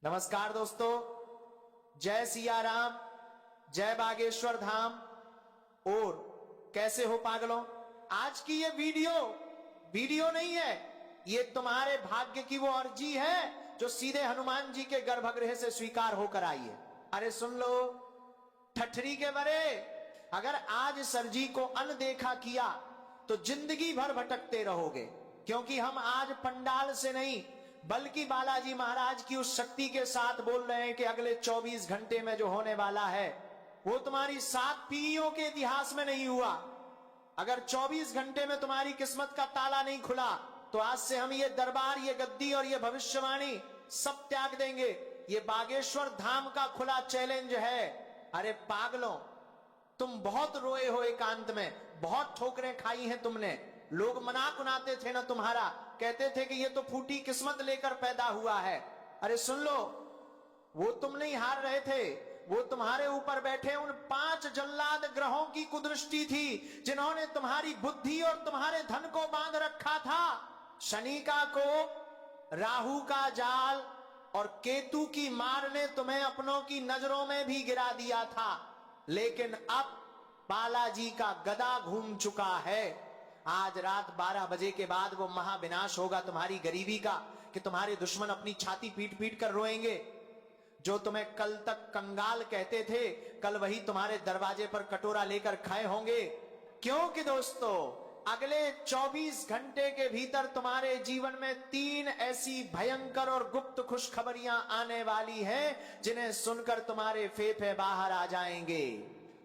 नमस्कार दोस्तों, जय सिया राम, जय बागेश्वर धाम। और कैसे हो पागलों? आज की ये वीडियो नहीं है, ये तुम्हारे भाग्य की वो अर्जी है जो सीधे हनुमान जी के गर्भगृह से स्वीकार होकर आई है। अरे सुन लो ठठरी के बरे, अगर आज सरजी को अनदेखा किया तो जिंदगी भर भटकते रहोगे, क्योंकि हम आज पंडाल से नहीं बल्कि बालाजी महाराज की उस शक्ति के साथ बोल रहे हैं कि अगले 24 घंटे में जो होने वाला है वो तुम्हारी 7 पीढ़ियों के इतिहास में नहीं हुआ। अगर 24 घंटे में तुम्हारी किस्मत का ताला नहीं खुला तो आज से हम ये दरबार, ये गद्दी और ये भविष्यवाणी सब त्याग देंगे। ये बागेश्वर धाम का खुला चैलेंज है। अरे पागलों, तुम बहुत रोए हो एकांत में, बहुत ठोकरें खाई हैं तुमने। लोग मनाक उड़ाते थे ना तुम्हारा, कहते थे कि ये तो फूटी किस्मत लेकर पैदा हुआ है। अरे सुन लो, वो तुम नहीं हार रहे थे, वो तुम्हारे ऊपर बैठे उन 5 जल्लाद ग्रहों की कुदृष्टि थी जिन्होंने तुम्हारी बुद्धि और तुम्हारे धन को बांध रखा था। शनि का को, राहु का जाल और केतु की मार ने तुम्हें अपनों की नजरों में भी गिरा दिया था, लेकिन अब बालाजी का गदा घूम चुका है। आज रात 12 बजे के बाद वो महाविनाश होगा तुम्हारी गरीबी का कि तुम्हारे दुश्मन अपनी छाती पीट पीट कर रोएंगे। जो तुम्हें कल तक कंगाल कहते थे, कल वही तुम्हारे दरवाजे पर कटोरा लेकर खाए होंगे। क्योंकि दोस्तों, अगले 24 घंटे के भीतर तुम्हारे जीवन में 3 ऐसी भयंकर और गुप्त खुशखबरियां आने वाली हैं जिन्हें सुनकर तुम्हारे फेफे बाहर आ जाएंगे।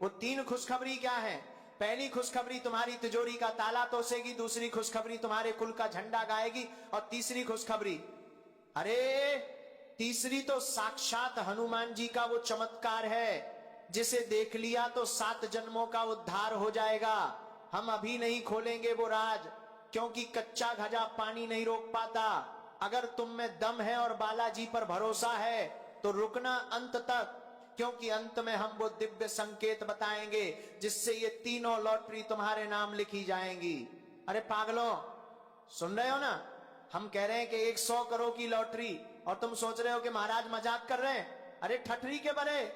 वो 3 खुशखबरी क्या है? पहली खुशखबरी तुम्हारी तिजोरी का ताला तोसेगी, दूसरी खुशखबरी तुम्हारे कुल का झंडा गाएगी, और तीसरी खुशखबरी, अरे तीसरी तो साक्षात हनुमान जी का वो चमत्कार है जिसे देख लिया तो 7 जन्मों का उद्धार हो जाएगा। हम अभी नहीं खोलेंगे वो राज, क्योंकि कच्चा घजा पानी नहीं रोक पाता। अगर तुम में दम है और बालाजी पर भरोसा है तो रुकना अंत तक, क्योंकि अंत में हम वो दिव्य संकेत बताएंगे जिससे ये तीनों लॉटरी तुम्हारे नाम लिखी जाएंगी। अरे पागलों, सुन रहे हो ना? हम कह रहे हैं कि 100 करोड़ की लॉटरी, और तुम सोच रहे हो कि महाराज मजाक कर रहे हैं। अरे ठठरी के बरे,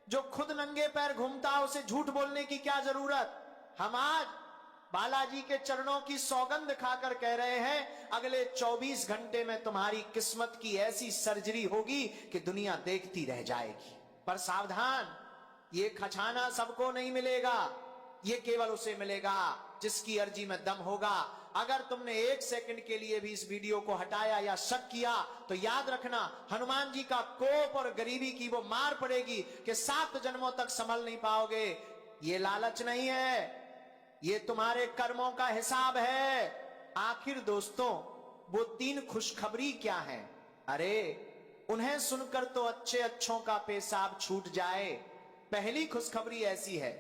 जो खुद नंगे पैर घूमता है उसे झूठ बोलने की क्या जरूरत? हम आज बालाजी के चरणों की सौगंध खाकर कह रहे हैं, अगले 24 घंटे में तुम्हारी किस्मत की ऐसी सर्जरी होगी कि दुनिया देखती रह जाएगी। पर सावधान, ये खजाना सबको नहीं मिलेगा, ये केवल उसे मिलेगा जिसकी अर्जी में दम होगा। अगर तुमने 1 सेकंड के लिए भी इस वीडियो को हटाया या शक किया तो याद रखना, हनुमान जी का कोप और गरीबी की वो मार पड़ेगी कि 7 जन्मों तक संभल नहीं पाओगे। ये लालच नहीं है, ये तुम्हारे कर्मों का हिसाब है। आखिर दोस्तों, वो 3 खुशखबरी क्या है? अरे उन्हें सुनकर तो अच्छे अच्छों का पेशाब छूट जाए। पहली खुशखबरी ऐसी है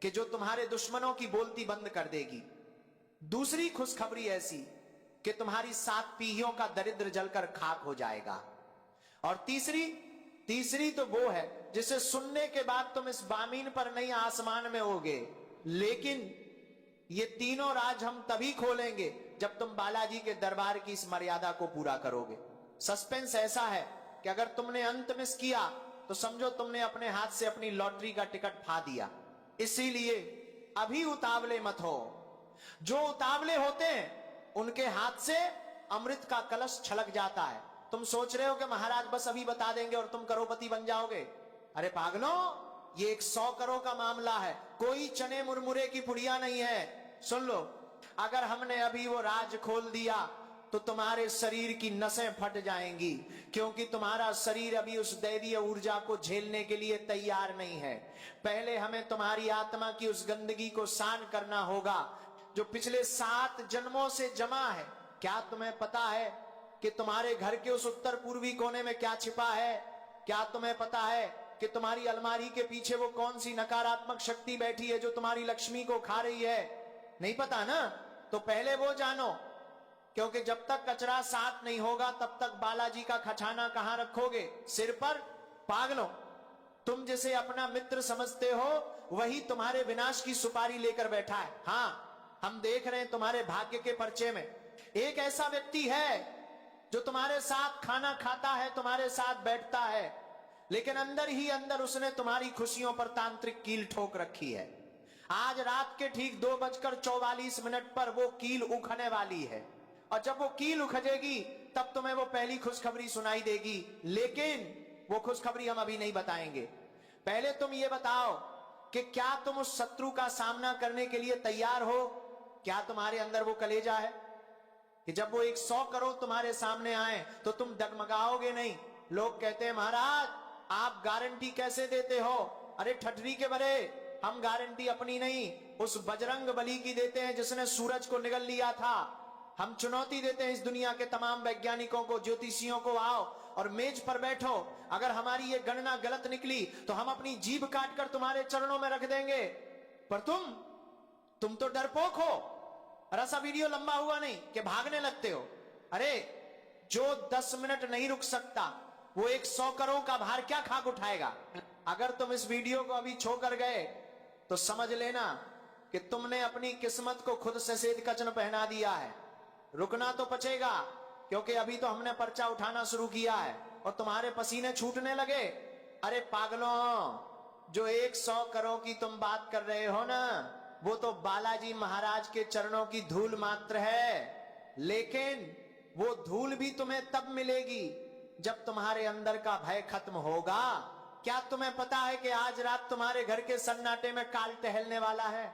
कि जो तुम्हारे दुश्मनों की बोलती बंद कर देगी। दूसरी खुशखबरी ऐसी कि तुम्हारी 7 पीढ़ियों का दरिद्र जलकर खाक हो जाएगा। और तीसरी तो वो है जिसे सुनने के बाद तुम इस बामीन पर नहीं आसमान में होगे। लेकिन ये तीनों राज हम तभी खोलेंगे जब तुम बालाजी के दरबार की इस मर्यादा को पूरा करोगे। सस्पेंस ऐसा है कि अगर तुमने अंत मिस किया तो समझो तुमने अपने हाथ से अपनी लॉटरी का टिकट फा दिया। इसीलिए अभी उतावले मत हो। जो उतावले होते हैं उनके हाथ से अमृत का कलश छलक जाता है। तुम सोच रहे हो कि महाराज बस अभी बता देंगे और तुम करोड़पति बन जाओगे। अरे पागलों, ये 100 करोड़ का मामला है, कोई चने मुरमुरे की पुड़िया नहीं है। सुन लो, अगर हमने अभी वो राज खोल दिया तो तुम्हारे शरीर की नसें फट जाएंगी, क्योंकि तुम्हारा शरीर अभी उस दैवीय ऊर्जा को झेलने के लिए तैयार नहीं है। पहले हमें तुम्हारी आत्मा की उस गंदगी को शान करना होगा जो पिछले 7 जन्मों से जमा है। क्या तुम्हें पता है कि तुम्हारे घर के उस उत्तर पूर्वी कोने में क्या छिपा है? क्या तुम्हें पता है कि तुम्हारी अलमारी के पीछे वो कौन सी नकारात्मक शक्ति बैठी है जो तुम्हारी लक्ष्मी को खा रही है? नहीं पता ना? तो पहले वो जानो, क्योंकि जब तक कचरा साफ नहीं होगा तब तक बालाजी का खजाना कहां रखोगे? सिर पर? पागलों, तुम जिसे अपना मित्र समझते हो वही तुम्हारे विनाश की सुपारी लेकर बैठा है। हां, हम देख रहे हैं तुम्हारे भाग्य के पर्चे में एक ऐसा व्यक्ति है जो तुम्हारे साथ खाना खाता है, तुम्हारे साथ बैठता है, लेकिन अंदर ही अंदर उसने तुम्हारी खुशियों पर तांत्रिक कील ठोक रखी है। आज रात के ठीक 2:44 पर वो कील उखने वाली है, और जब वो कील उखजेगी तब तुम्हें वो पहली खुशखबरी सुनाई देगी। लेकिन वो खुशखबरी हम अभी नहीं बताएंगे। पहले तुम ये बताओ कि क्या तुम उस शत्रु का सामना करने के लिए तैयार हो? क्या तुम्हारे अंदर वो कलेजा है कि जब वो 100 करोड़ तुम्हारे सामने आए तो तुम डगमगाओगे नहीं? लोग कहते हैं महाराज आप गारंटी कैसे देते हो? अरे ठठरी के बरे, हम गारंटी अपनी नहीं उस बजरंग बली की देते हैं जिसने सूरज को निगल लिया था। हम चुनौती देते हैं इस दुनिया के तमाम वैज्ञानिकों को, ज्योतिषियों को, आओ और मेज पर बैठो, अगर हमारी ये गणना गलत निकली तो हम अपनी जीभ काटकर तुम्हारे चरणों में रख देंगे। पर तुम तो डरपोक हो। और ऐसा वीडियो लंबा हुआ नहीं कि भागने लगते हो। अरे जो 10 मिनट नहीं रुक सकता वो 100 करोड़ का भार क्या खाक उठाएगा? अगर तुम इस वीडियो को अभी छोकर गए तो समझ लेना कि तुमने अपनी किस्मत को खुद से सेध कचन पहना दिया है। रुकना तो पचेगा, क्योंकि अभी तो हमने पर्चा उठाना शुरू किया है और तुम्हारे पसीने छूटने लगे। अरे पागलों, जो 100 करोड़ की तुम बात कर रहे हो ना, वो तो बालाजी महाराज के चरणों की धूल मात्र है। लेकिन वो धूल भी तुम्हें तब मिलेगी जब तुम्हारे अंदर का भय खत्म होगा। क्या तुम्हें पता है कि आज रात तुम्हारे घर के सन्नाटे में काल टहलने वाला है?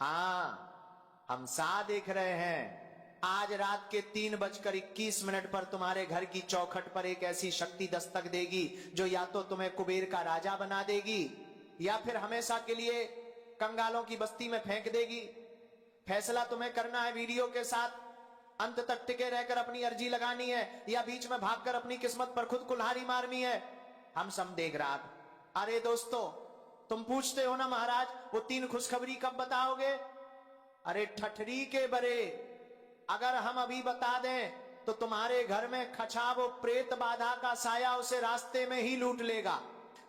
हाँ, हम सा देख रहे हैं। आज रात के 3:21 पर तुम्हारे घर की चौखट पर एक ऐसी शक्ति दस्तक देगी जो या तो तुम्हें कुबेर का राजा बना देगी या फिर हमेशा के लिए कंगालों की बस्ती में फेंक देगी। फैसला तुम्हें करना है। वीडियो के साथ अंत तक टिके रहकर अपनी अर्जी लगानी है या बीच में भागकर अपनी किस्मत पर खुद कुल्हाड़ी मारनी है, हम सब देख रहा था। अरे दोस्तों, तुम पूछते हो ना महाराज वो 3 खुशखबरी कब बताओगे? अरे ठठरी के बरे, अगर हम अभी बता दें तो तुम्हारे घर में खचा वो प्रेत बाधा का साया उसे रास्ते में ही लूट लेगा।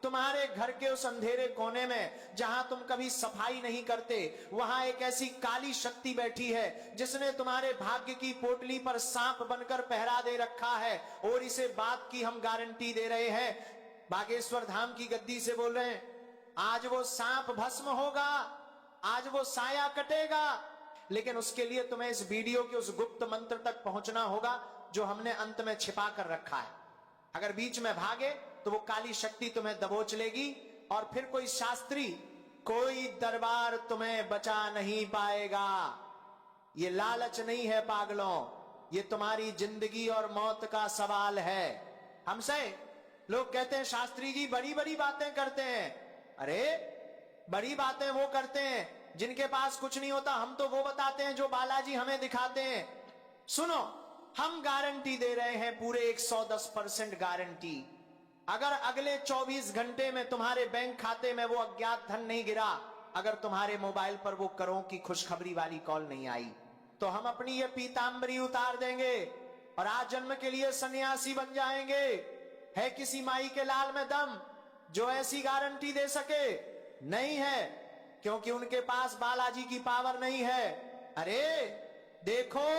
तुम्हारे घर के उस अंधेरे कोने में जहां तुम कभी सफाई नहीं करते, वहां एक ऐसी काली शक्ति बैठी है जिसने तुम्हारे भाग्य की पोटली पर सांप बनकर पहरा दे रखा है। और इसे बात की हम गारंटी दे रहे हैं, बागेश्वर धाम की गद्दी से बोल रहे हैं, आज वो सांप भस्म होगा, आज वो साया कटेगा। लेकिन उसके लिए तुम्हें इस वीडियो के उस गुप्त मंत्र तक पहुंचना होगा जो हमने अंत में छिपा कर रखा है। अगर बीच में भागे तो वो काली शक्ति तुम्हें दबोच लेगी और फिर कोई शास्त्री, कोई दरबार तुम्हें बचा नहीं पाएगा। ये लालच नहीं है पागलों, ये तुम्हारी जिंदगी और मौत का सवाल है। हमसे लोग कहते हैं शास्त्री जी बड़ी बड़ी बातें करते हैं। अरे बड़ी बातें वो करते हैं जिनके पास कुछ नहीं होता, हम तो वो बताते हैं जो बालाजी हमें दिखाते हैं। सुनो, हम गारंटी दे रहे हैं पूरे 110% गारंटी। अगर अगले 24 घंटे में तुम्हारे बैंक खाते में वो अज्ञात धन नहीं गिरा, अगर तुम्हारे मोबाइल पर वो करोड़ की खुशखबरी वाली कॉल नहीं आई, तो हम अपनी ये पीतांबरी उतार देंगे और आज जन्म के लिए सन्यासी बन जाएंगे। है किसी माई के लाल में दम जो ऐसी गारंटी दे सके? नहीं है, क्योंकि उनके पास बालाजी की पावर नहीं है। अरे देखो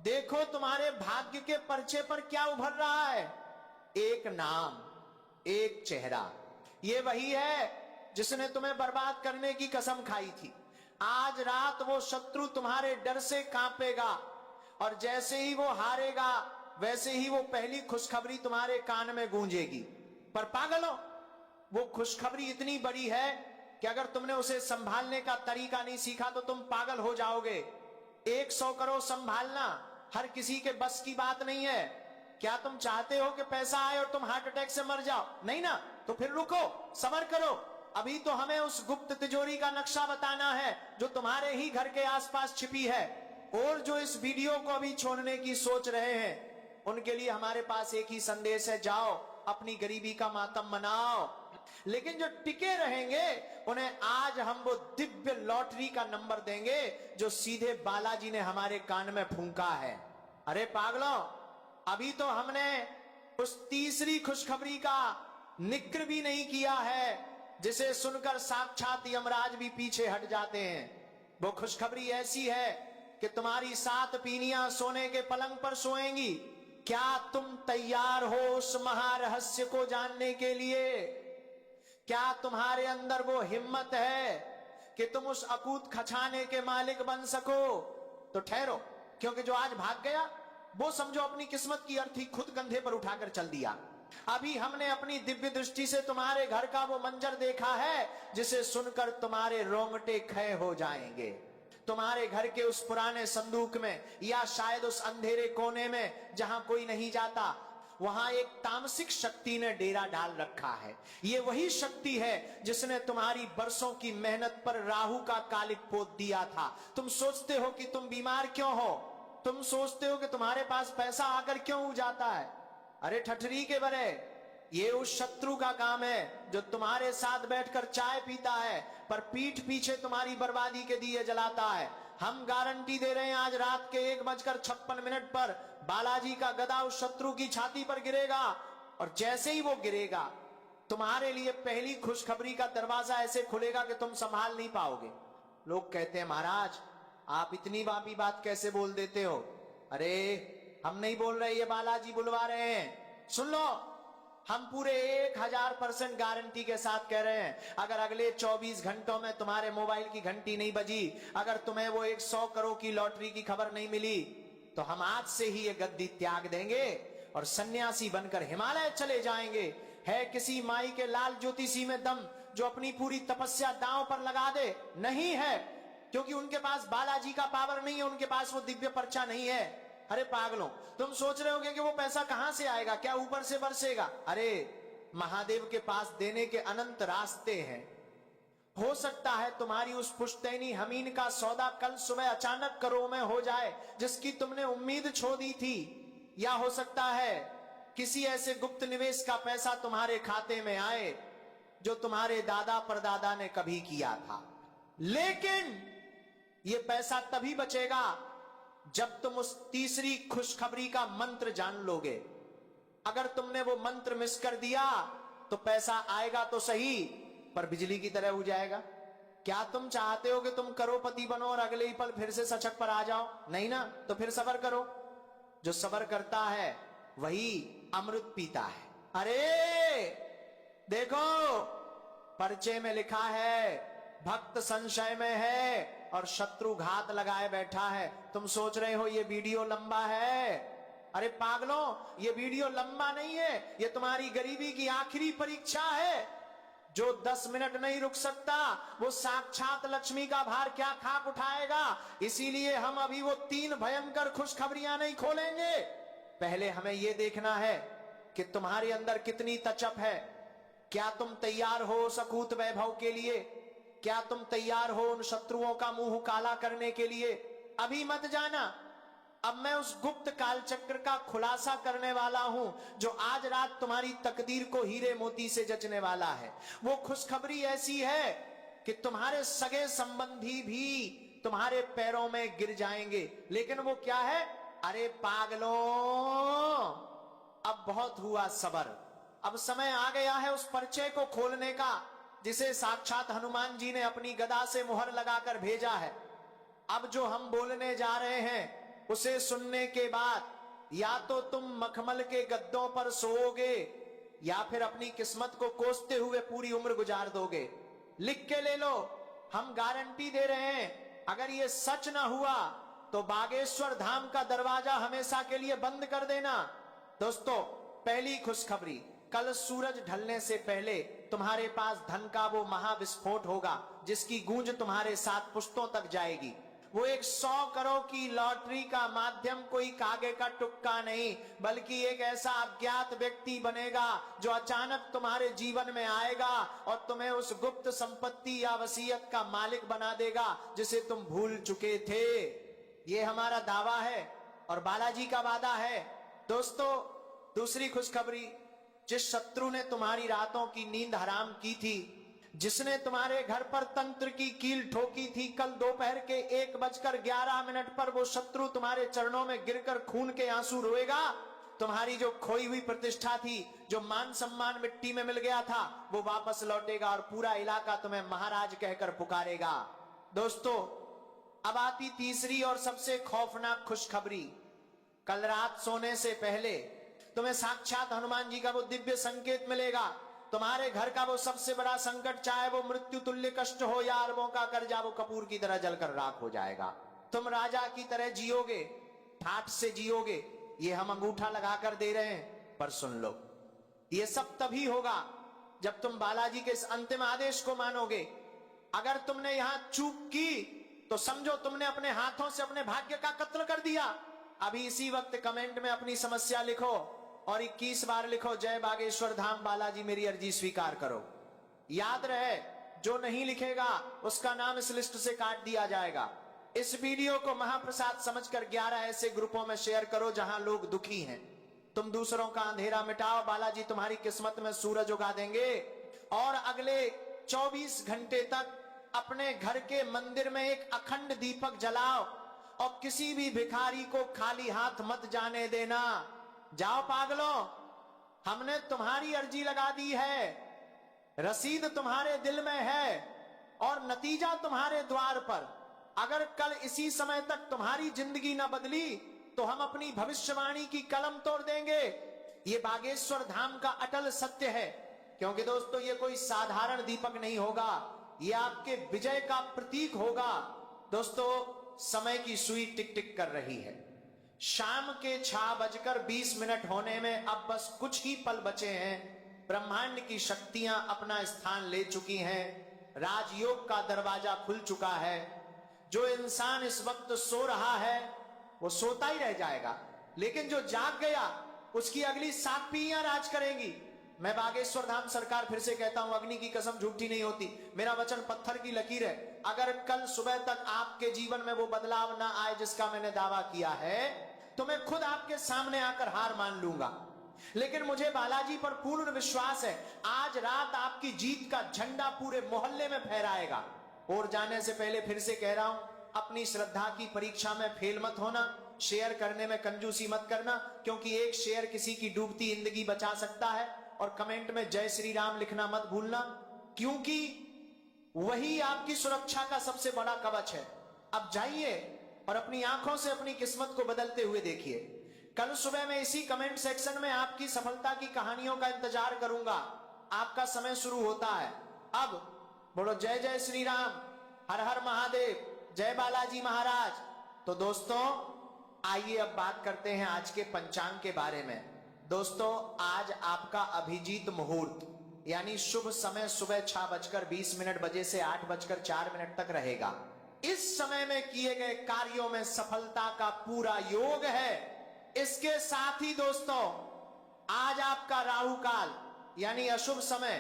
देखो, तुम्हारे भाग्य के पर्चे पर क्या उभर रहा है? एक नाम, एक चेहरा। ये वही है जिसने तुम्हें बर्बाद करने की कसम खाई थी। आज रात वो शत्रु तुम्हारे डर से कांपेगा और जैसे ही वो हारेगा वैसे ही वो पहली खुशखबरी तुम्हारे कान में गूंजेगी। पर पागलों, वो खुशखबरी इतनी बड़ी है कि अगर तुमने उसे संभालने का तरीका नहीं सीखा तो तुम पागल हो जाओगे। 100 करोड़ संभालना हर किसी के बस की बात नहीं है। क्या तुम चाहते हो कि पैसा आए और तुम हार्ट अटैक से मर जाओ? नहीं ना, तो फिर रुको, सब्र करो। अभी तो हमें उस गुप्त तिजोरी का नक्शा बताना है जो तुम्हारे ही घर के आसपास छिपी है। और जो इस वीडियो को अभी छोड़ने की सोच रहे हैं उनके लिए हमारे पास एक ही संदेश है, जाओ अपनी गरीबी का मातम मनाओ। लेकिन जो टिके रहेंगे उन्हें आज हम वो दिव्य लॉटरी का नंबर देंगे जो सीधे बालाजी ने हमारे कान में फूंका है। अरे पागलों, अभी तो हमने उस तीसरी खुशखबरी का निक्र भी नहीं किया है जिसे सुनकर साक्षात यमराज भी पीछे हट जाते हैं। वो खुशखबरी ऐसी है कि तुम्हारी 7 पीनियां सोने के पलंग पर सोएंगी क्या तुम तैयार हो उस महारहस्य को जानने के लिए? क्या तुम्हारे अंदर वो हिम्मत है कि तुम उस अकूत खजाने के मालिक बन सको? तो ठहरो, क्योंकि जो आज भाग गया वो समझो अपनी किस्मत की अर्थी खुद कंधे पर उठाकर चल दिया। अभी हमने अपनी दिव्य दृष्टि से तुम्हारे घर का वो मंजर देखा है जिसे सुनकर तुम्हारे रोंगटे खड़े हो जाएंगे। तुम्हारे घर के उस पुराने संदूक में या शायद उस अंधेरे कोने में जहां कोई नहीं जाता, वहां एक तामसिक शक्ति ने डेरा डाल रखा है। ये वही शक्ति है जिसने तुम्हारी बरसों की मेहनत पर राहु का कालिक पोत दिया था। तुम सोचते हो कि तुम बीमार क्यों हो, तुम सोचते हो कि तुम्हारे पास पैसा आकर क्यों हो जाता है। अरे ठठरी के बरे, ये उस शत्रु का काम है जो तुम्हारे साथ बैठकर चाय पीता है पर पीठ पीछे तुम्हारी बर्बादी के दिए जलाता है। हम गारंटी दे रहे हैं आज रात के 1:56 पर बालाजी का गदा उस शत्रु की छाती पर गिरेगा, और जैसे ही वो गिरेगा तुम्हारे लिए पहली खुशखबरी का दरवाजा ऐसे खुलेगा कि तुम संभाल नहीं पाओगे। लोग कहते हैं महाराज आप इतनी बापी बात कैसे बोल देते हो? अरे हम नहीं बोल रहे, ये बालाजी बुलवा रहे हैं। सुन लो, हम पूरे 1000% गारंटी के साथ कह रहे हैं, अगर अगले 24 घंटों में तुम्हारे मोबाइल की घंटी नहीं बजी, अगर तुम्हें वो 100 करोड़ की लॉटरी की खबर नहीं मिली, तो हम आज से ही ये गद्दी त्याग देंगे और सन्यासी बनकर हिमालय चले जाएंगे। है किसी माई के लाल ज्योतिषी में दम जो अपनी पूरी तपस्या दांव पर लगा दे? नहीं है, क्योंकि उनके पास बालाजी का पावर नहीं है, उनके पास वो दिव्य पर्चा नहीं है। अरे पागलों, तुम सोच रहे होगे कि वो पैसा कहां से आएगा, क्या ऊपर से बरसेगा? अरे महादेव के पास देने के अनंत रास्ते हैं। हो सकता है तुम्हारी उस पुश्तैनी हमीन का सौदा कल सुबह अचानक करोड़ों में हो जाए जिसकी तुमने उम्मीद छोड़ दी थी, या हो सकता है किसी ऐसे गुप्त निवेश का पैसा तुम्हारे खाते में आए जो तुम्हारे दादा परदादा ने कभी किया था। लेकिन ये पैसा तभी बचेगा जब तुम उस तीसरी खुशखबरी का मंत्र जान लोगे। अगर तुमने वो मंत्र मिस कर दिया तो पैसा आएगा तो सही, पर बिजली की तरह हो जाएगा। क्या तुम चाहते हो कि तुम करोड़पति बनो और अगले ही पल फिर से सचक पर आ जाओ? नहीं ना, तो फिर सबर करो। जो सबर करता है वही अमृत पीता है। अरे देखो, पर्चे में लिखा है भक्त संशय में है और शत्रु घात लगाए बैठा है। तुम सोच रहे हो ये वीडियो लंबा है? अरे पागलों, ये वीडियो लंबा नहीं है, ये तुम्हारी गरीबी की आखिरी परीक्षा है। जो 10 मिनट नहीं रुक सकता वो साक्षात लक्ष्मी का भार क्या खाक उठाएगा। इसीलिए हम अभी वो 3 भयंकर खुशखबरियां नहीं खोलेंगे। पहले हमें यह देखना है कि तुम्हारे अंदर कितनी तचप है। क्या तुम तैयार हो सकूत वैभव के लिए? क्या तुम तैयार हो उन शत्रुओं का मुंह काला करने के लिए? अभी मत जाना, अब मैं उस गुप्त कालचक्र का खुलासा करने वाला हूं जो आज रात तुम्हारी तकदीर को हीरे मोती से जचने वाला है। वो खुशखबरी ऐसी है कि तुम्हारे सगे संबंधी भी तुम्हारे पैरों में गिर जाएंगे। लेकिन वो क्या है? अरे पागलों, अब बहुत हुआ सबर। अब समय आ गया है उस पर्चे को खोलने का जिसे साक्षात हनुमान जी ने अपनी गदा से मुहर लगाकर भेजा है। अब जो हम बोलने जा रहे हैं उसे सुनने के बाद या तो तुम मखमल के गद्दों पर सोओगे या फिर अपनी किस्मत को कोसते हुए पूरी उम्र गुजार दोगे। लिख के ले लो, हम गारंटी दे रहे हैं, अगर ये सच ना हुआ तो बागेश्वर धाम का दरवाजा हमेशा के लिए बंद कर देना। दोस्तों, पहली खुशखबरी, कल सूरज ढलने से पहले तुम्हारे पास धन का वो महाविस्फोट होगा जिसकी गूंज तुम्हारे 7 पुश्तों तक जाएगी। वो 100 करोड़ की लॉटरी का माध्यम कोई कागे का टुक्का नहीं, बल्कि एक ऐसा अज्ञात व्यक्ति बनेगा जो अचानक तुम्हारे जीवन में आएगा और तुम्हें उस गुप्त संपत्ति या वसीयत का मालिक बना देगा जिसे तुम भूल चुके थे। ये हमारा दावा है और बालाजी का वादा है। दोस्तों, दूसरी खुशखबरी, जिस शत्रु ने तुम्हारी रातों की नींद हराम की थी, जिसने तुम्हारे घर पर तंत्र की कील ठोकी थी, कल दोपहर के 1:11 पर वो शत्रु तुम्हारे चरणों में गिरकर खून के आंसू रोएगा। तुम्हारी जो खोई हुई प्रतिष्ठा थी, जो मान सम्मान मिट्टी में मिल गया था, वो वापस लौटेगा और पूरा इलाका तुम्हें महाराज कहकर पुकारेगा। दोस्तों, अब आती तीसरी और सबसे खौफनाक खुशखबरी। कल रात सोने से पहले तुम्हें साक्षात हनुमान जी का वो दिव्य संकेत मिलेगा। तुम्हारे घर का वो सबसे बड़ा संकट, चाहे वो मृत्यु तुल्य कष्ट हो या अरबों का कर्जा, वो कपूर की तरह जलकर राख हो जाएगा। तुम राजा की तरह जियोगे, ठाठ से जियोगे। ये हम अंगूठा लगाकर दे रहे हैं, पर सुन लो, ये सब तभी होगा जब तुम बालाजी के इस अंतिम आदेश को मानोगे। अगर तुमने यहां चूक की तो समझो तुमने अपने हाथों से अपने भाग्य का कत्ल कर दिया। अभी इसी वक्त कमेंट में अपनी समस्या लिखो और 21 बार लिखो, जय बागेश्वर धाम बालाजी मेरी अर्जी स्वीकार करो। याद रहे, जो नहीं लिखेगा उसका नाम इस लिस्ट से काट दिया जाएगा। इस वीडियो को महाप्रसाद समझकर 11 ऐसे ग्रुपों में शेयर करो जहां लोग दुखी हैं। तुम दूसरों का अंधेरा मिटाओ, बालाजी तुम्हारी किस्मत में सूरज उगा देंगे। और अगले 24 घंटे तक अपने घर के मंदिर में एक अखंड दीपक जलाओ और किसी भी भिखारी को खाली हाथ मत जाने देना। जाओ पागलों, हमने तुम्हारी अर्जी लगा दी है, रसीद तुम्हारे दिल में है और नतीजा तुम्हारे द्वार पर। अगर कल इसी समय तक तुम्हारी जिंदगी न बदली तो हम अपनी भविष्यवाणी की कलम तोड़ देंगे। ये बागेश्वर धाम का अटल सत्य है, क्योंकि दोस्तों ये कोई साधारण दीपक नहीं होगा, ये आपके विजय का प्रतीक होगा। दोस्तों, समय की सुई टिक टिक कर रही है। शाम के 6:20 होने में अब बस कुछ ही पल बचे हैं। ब्रह्मांड की शक्तियां अपना स्थान ले चुकी हैं, राजयोग का दरवाजा खुल चुका है। जो इंसान इस वक्त सो रहा है वो सोता ही रह जाएगा, लेकिन जो जाग गया उसकी अगली 7 पीढ़ियां राज करेंगी। मैं बागेश्वर धाम सरकार फिर से कहता हूं, अग्नि की कसम झूठी नहीं होती, मेरा वचन पत्थर की लकीर है। अगर कल सुबह तक आपके जीवन में वो बदलाव ना आए जिसका मैंने दावा किया है, तो मैं खुद आपके सामने आकर हार मान लूंगा। लेकिन मुझे बालाजी पर पूर्ण विश्वास है, आज रात आपकी जीत का झंडा पूरे मोहल्ले में फहराएगा। और जाने से पहले फिर से कह रहा हूं, अपनी श्रद्धा की परीक्षा में फेल मत होना, शेयर करने में कंजूसी मत करना, क्योंकि एक शेयर किसी की डूबती जिंदगी बचा सकता है। और कमेंट में जय श्री राम लिखना मत भूलना, क्योंकि वही आपकी सुरक्षा का सबसे बड़ा कवच है। अब जाइए और अपनी आंखों से अपनी किस्मत को बदलते हुए देखिए। कल सुबह मैं इसी कमेंट सेक्शन में आपकी सफलता की कहानियों का इंतजार करूंगा। आपका समय शुरू होता है अब। बोलो जय जय श्री राम, हर हर महादेव, जय बालाजी महाराज। तो दोस्तों, आइए अब बात करते हैं आज के पंचांग के बारे में। दोस्तों, आज आपका अभिजीत मुहूर्त यानी शुभ समय सुबह 6:20 बजे से 8:04 तक रहेगा। इस समय में किए गए कार्यों में सफलता का पूरा योग है। इसके साथ ही दोस्तों, आज आपका राहु काल यानी अशुभ समय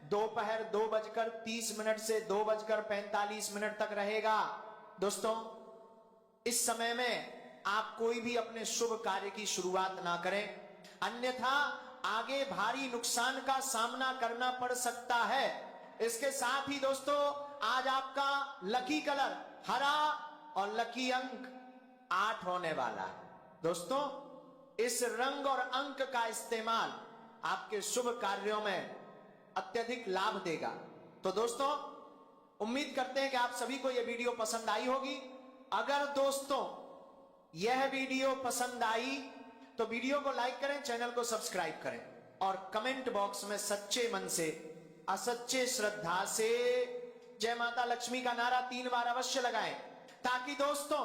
दोपहर 2:30 से 2:45 तक रहेगा। दोस्तों, इस समय में आप कोई भी अपने शुभ कार्य की शुरुआत ना करें, अन्यथा आगे भारी नुकसान का सामना करना पड़ सकता है। इसके साथ ही दोस्तों, आज आपका लकी कलर हरा और लकी अंक 8 होने वाला है। दोस्तों, इस रंग और अंक का इस्तेमाल आपके शुभ कार्यों में अत्यधिक लाभ देगा। तो दोस्तों, उम्मीद करते हैं कि आप सभी को यह वीडियो पसंद आई होगी। अगर दोस्तों यह वीडियो पसंद आई तो वीडियो को लाइक करें, चैनल को सब्सक्राइब करें और कमेंट बॉक्स में सच्चे मन से, असच्चे श्रद्धा से जय माता लक्ष्मी का नारा 3 बार अवश्य लगाएं, ताकि दोस्तों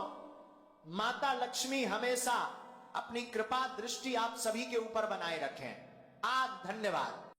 माता लक्ष्मी हमेशा अपनी कृपा दृष्टि आप सभी के ऊपर बनाए रखें। धन्यवाद।